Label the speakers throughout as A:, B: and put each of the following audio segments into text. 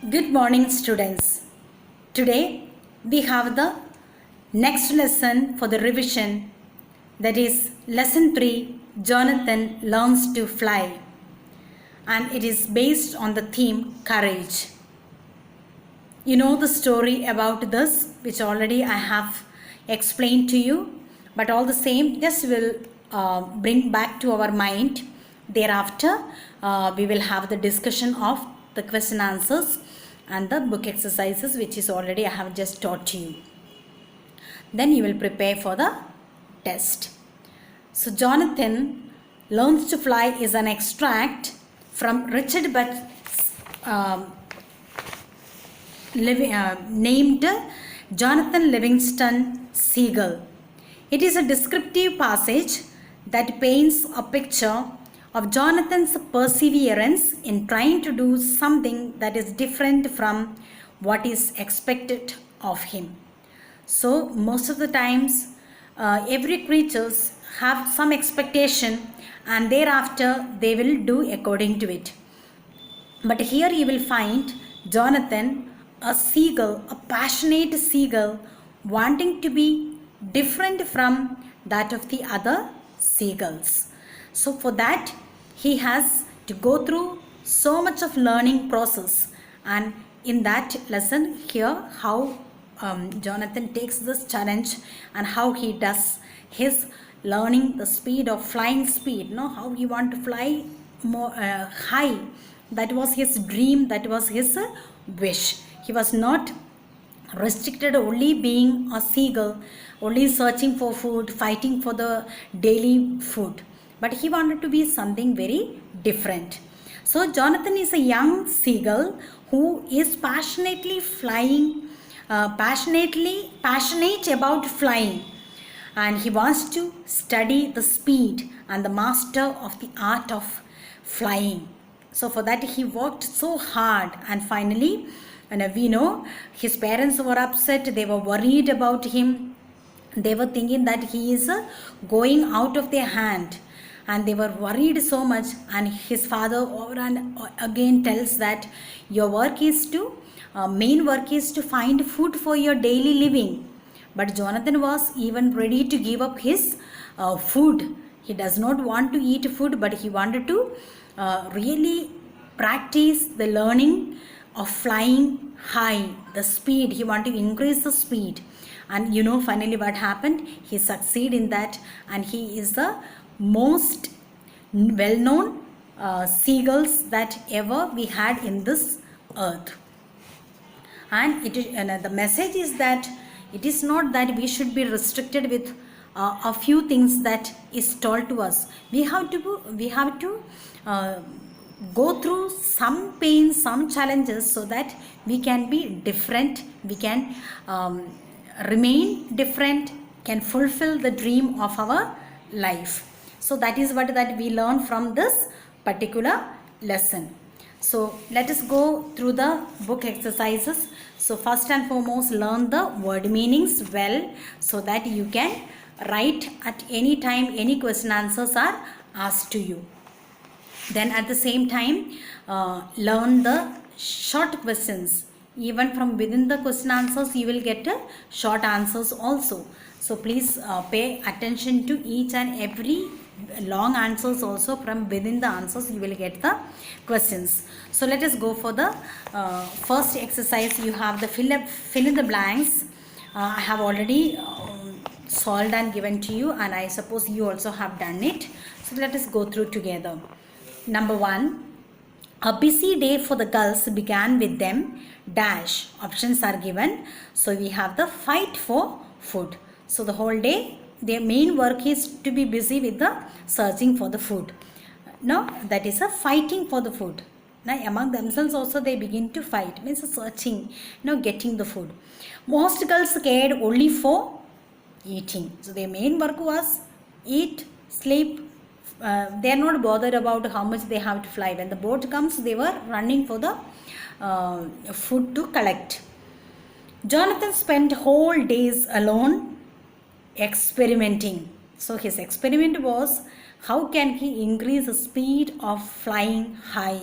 A: Good morning, students. Today we have the next lesson for the revision, that is lesson 3, Jonathan learns to fly, and it is based on the theme courage. You know the story about this, which already I have explained to you, but all the same, just will bring back to our mind. Thereafter, we will have the discussion of the question answers and the book exercises, which is already I have just taught to you. Then you will prepare for the test. So Jonathan Learns to Fly is an extract from Richard Buck's named Jonathan Livingston Seagull. It is a descriptive passage that paints a picture of Jonathan's perseverance in trying to do something that is different from what is expected of him. So most of the times, every creatures have some expectation, and thereafter they will do according to it. But here you will find Jonathan, a seagull, a passionate seagull, wanting to be different from that of the other seagulls. So for that, he has to go through so much of learning process, and in that lesson here, how Jonathan takes this challenge and how he does his learning the speed of flying speed, how he want to fly more high. That was his dream, that was his wish. He was not restricted only being a seagull, only searching for food, fighting for the daily food, but he wanted to be something very different. So Jonathan is a young seagull who is passionately flying, passionate about flying, and he wants to study the speed and the master of the art of flying. So for that he worked so hard, and finally, and we know his parents were upset, they were worried about him, they were thinking that he is going out of their hand, and they were worried so much. And his father over and again tells that your work is to main work is to find food for your daily living. But Jonathan was even ready to give up his food. He does not want to eat food, but he wanted to really practice the learning of flying high, the speed. He wanted to increase the speed, and finally what happened, he succeeded in that, and he is the most well-known seagulls that ever we had in this earth. And the message is that it is not that we should be restricted with a few things that is told to us. We have to go through some pain, some challenges, so that we can be different, we can remain different, can fulfill the dream of our life. So that is what that we learn from this particular lesson. So let us go through the book exercises. So first and foremost, learn the word meanings well, so that you can write at any time any question answers are asked to you. Then at the same time, learn the short questions. Even from within the question answers, you will get short answers also. So please pay attention to each and every long answers also. From within the answers, you will get the questions. So let us go for the first exercise. You have the fill in the blanks. I have already solved and given to you, and I suppose you also have done it. So let us go through together. Number 1, a busy day for the gulls began with them dash. Options are given. So we have the fight for food. So the whole day their main work is to be busy with the searching for the food. No, that is a fighting for the food. Now among themselves also they begin to fight, means searching, getting the food. Most gulls cared only for eating. So their main work was eat, sleep. They are not bothered about how much they have to fly. When the boat comes, they were running for the food to collect. Jonathan spent whole days alone experimenting. So his experiment was, how can he increase the speed of flying high?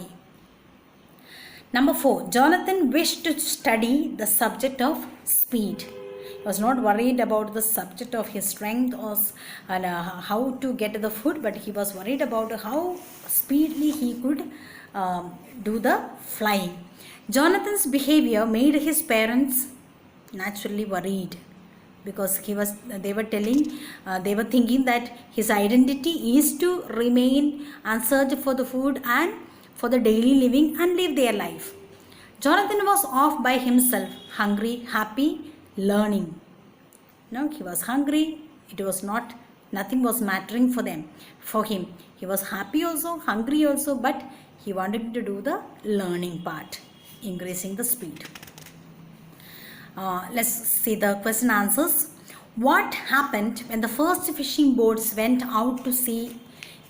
A: Number 4, Jonathan wished to study the subject of speed. He was not worried about the subject of his strength or how to get the food, but he was worried about how speedily he could do the flying. Jonathan's behavior made his parents naturally worried, because they were thinking that his identity is to remain and search for the food and for the daily living and live their life. Jonathan was off by himself, hungry, happy, learning. No, he was hungry. Nothing was mattering for him. He was happy also, hungry also, but he wanted to do the learning part, increasing the speed. Let's see the question answers. What happened when the first fishing boats went out to sea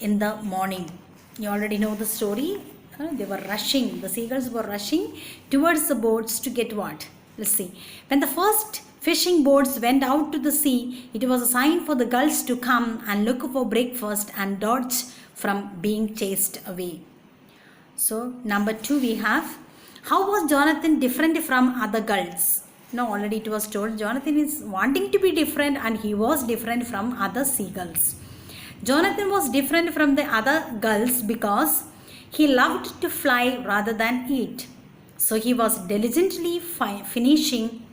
A: in the morning? You already know the story. They were rushing. The seagulls were rushing towards the boats to get what? Let's see. When the first fishing boats went out to the sea, it was a sign for the gulls to come and look for breakfast and dodge from being chased away. So, number 2 we have, how was Jonathan different from other gulls? No, already it was told, Jonathan is wanting to be different, and he was different from other seagulls. Jonathan was different from the other gulls because he loved to fly rather than eat. So he was diligently fine-tuning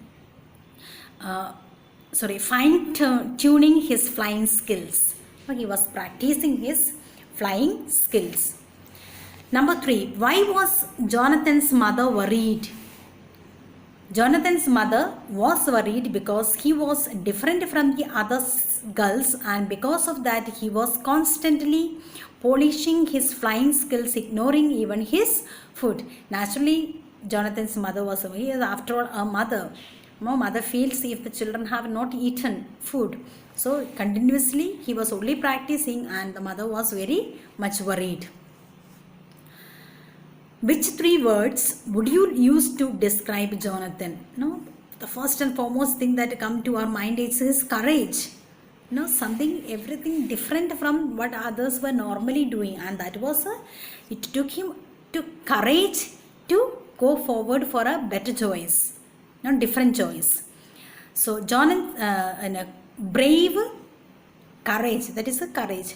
A: his flying skills. He was practicing his flying skills. Number 3, why was Jonathan's mother worried? Jonathan's mother was worried because he was different from the other gulls, and because of that he was constantly polishing his flying skills, ignoring even his food. Naturally, Jonathan's mother was worried. After all, a mother. Mother feels if the children have not eaten food. So continuously he was only practicing, and the mother was very much worried. Which 3 words would you use to describe Jonathan? No, the first and foremost thing that come to our mind is his courage. No, everything different from what others were normally doing, and that was it took him to courage to go forward for a better choice, no, different choice. So Jonathan, brave, courage, that is a courage.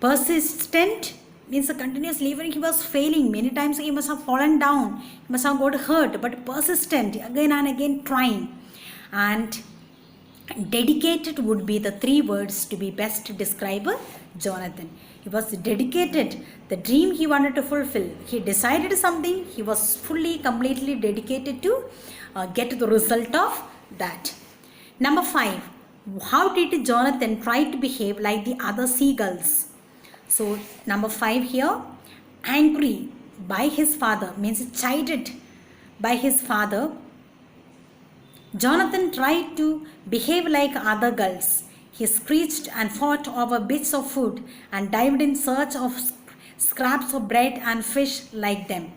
A: Persistent means continuously, even he was failing many times, he must have fallen down, he must have got hurt, but persistent, again and again trying. And dedicated would be the 3 words to be best to describe Jonathan. He was dedicated, the dream he wanted to fulfill. He decided something, he was fully, completely dedicated to get the result of that. Number 5, how did Jonathan try to behave like the other seagulls? So number 5 here, angry by his father, means chided by his father. Jonathan tried to behave like other gulls. He screeched and fought over bits of food and dived in search of scraps of bread and fish like them.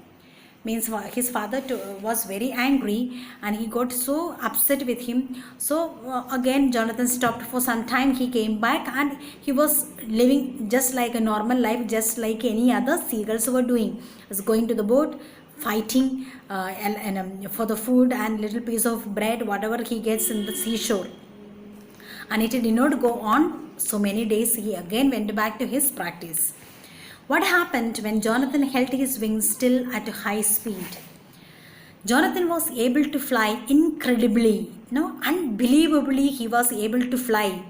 A: Means his father was very angry, and he got so upset with him. So again Jonathan stopped for some time. He came back and he was living just like a normal life, just like any other seagulls were doing. He was going to the boat, fighting for the food and little piece of bread, whatever he gets in the seashore. And it did not go on so many days. He again went back to his practice. What happened when Jonathan held his wings still at a high speed? Jonathan was able to fly incredibly, unbelievably he was able to fly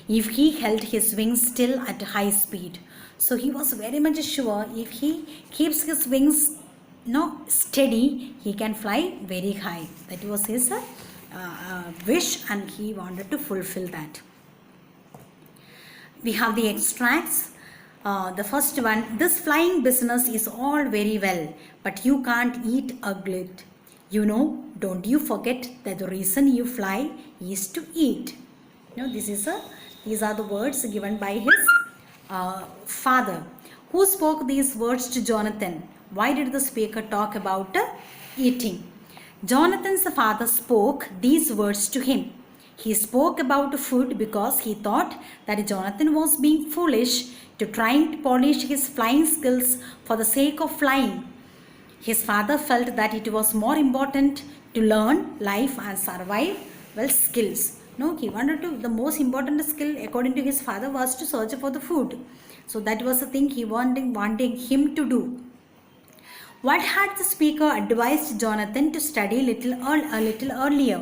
A: if he held his wings still at a high speed. So he was very much sure if he keeps his wings steady, he can fly very high. That was his wish, and he wanted to fulfill that. We have the extracts. The first one, this flying business is all very well, but you can't eat a glit. Don't you forget that the reason you fly is to eat. These are the words given by his father. Who spoke these words to Jonathan? Why did the speaker talk about eating? Jonathan's father spoke these words to him. He spoke about food because he thought that Jonathan was being foolish to trying to polish his flying skills for the sake of flying. His father felt that it was more important to learn life and survive well skills. No, he wanted to, the most important skill according to his father was to search for the food. So that was the thing he wanting him to do. What had the speaker advised Jonathan to study a little earlier?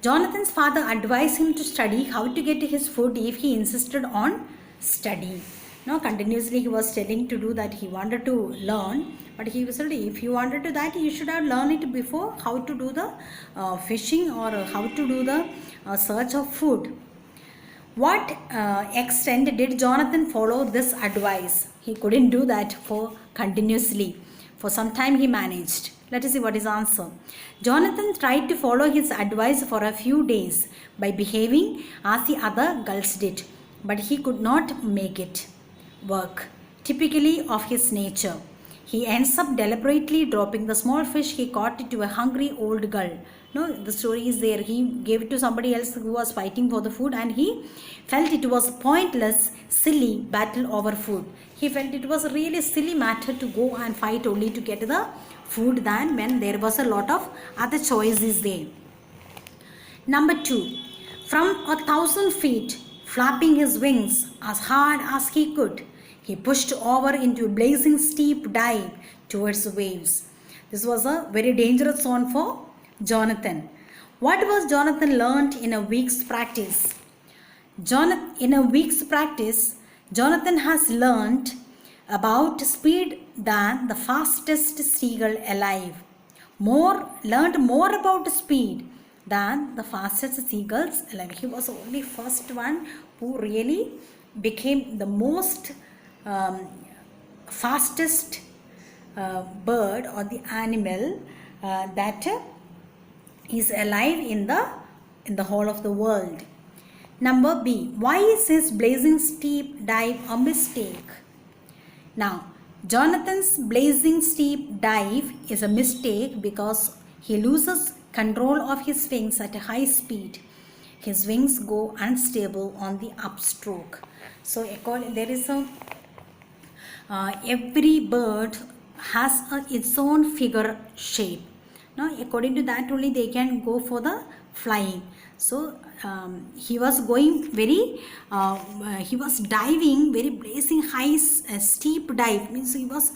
A: Jonathan's father advised him to study how to get his food if he insisted on study. Now, continuously he was telling to do that. He wanted to learn, but he said, if you wanted to that, you should have learned it before how to do the fishing or how to do the search of food. What extent did Jonathan follow this advice? He couldn't do that for continuously. For some time he managed. Let us see what is answer. Jonathan tried to follow his advice for a few days by behaving as the other girls did, but he could not make it work, typically of his nature. He ends up deliberately dropping the small fish he caught to a hungry old girl. No, the story is there. He gave it to somebody else who was fighting for the food, and he felt it was pointless, silly battle over food. He felt it was a really silly matter to go and fight only to get the food than when there was a lot of other choices there. Number 2. From 1,000 feet, flapping his wings as hard as he could, he pushed over into a blazing steep dive towards the waves. This was a very dangerous zone for Jonathan. What was Jonathan learned in a week's practice? In a week's practice, Jonathan has learned about speed than the fastest seagull alive. Learned more about speed than the fastest seagulls alive. He was the only first one who really became the most fastest bird or the animal that is alive in the whole of the world. Number B. Why is his blazing steep dive a mistake? Now, Jonathan's blazing steep dive is a mistake because he loses control of his wings at a high speed. His wings go unstable on the upstroke. So, there is every bird has its own figure shape. Now, according to that only they can go for the flying. So he was going he was diving very blazing high steep dive, means he was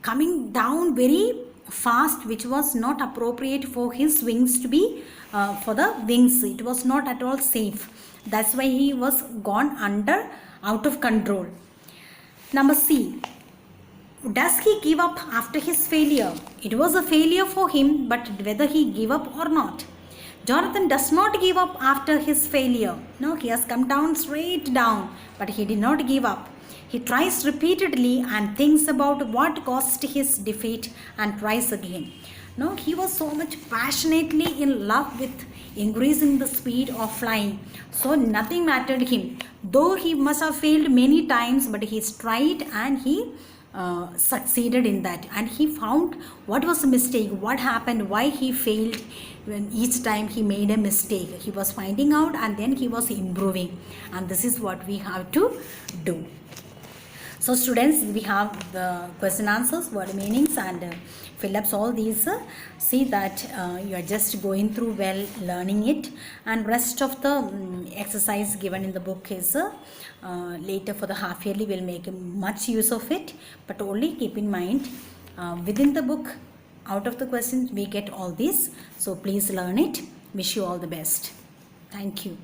A: coming down very fast, which was not appropriate for his wings to be for the wings. It was not at all safe. That's why he was gone out of control. Number C. Does he give up after his failure? It was a failure for him, but whether he gave up or not. Jonathan does not give up after his failure. No, he has come down straight down, but he did not give up. He tries repeatedly and thinks about what caused his defeat and tries again. No, he was so much passionately in love with increasing the speed of flying. So nothing mattered him. Though he must have failed many times, but he tried and he succeeded in that, and he found what was the mistake, what happened, why he failed. When each time he made a mistake, he was finding out and then he was improving, and this is what we have to do. So students, we have the question answers, word meanings, and fill-ups, all these. See that you are just going through well, learning it, and rest of the exercise given in the book is later for the half yearly we'll make much use of it, but only keep in mind within the book, out of the questions we get all these. So please learn it. Wish you all the best. Thank you.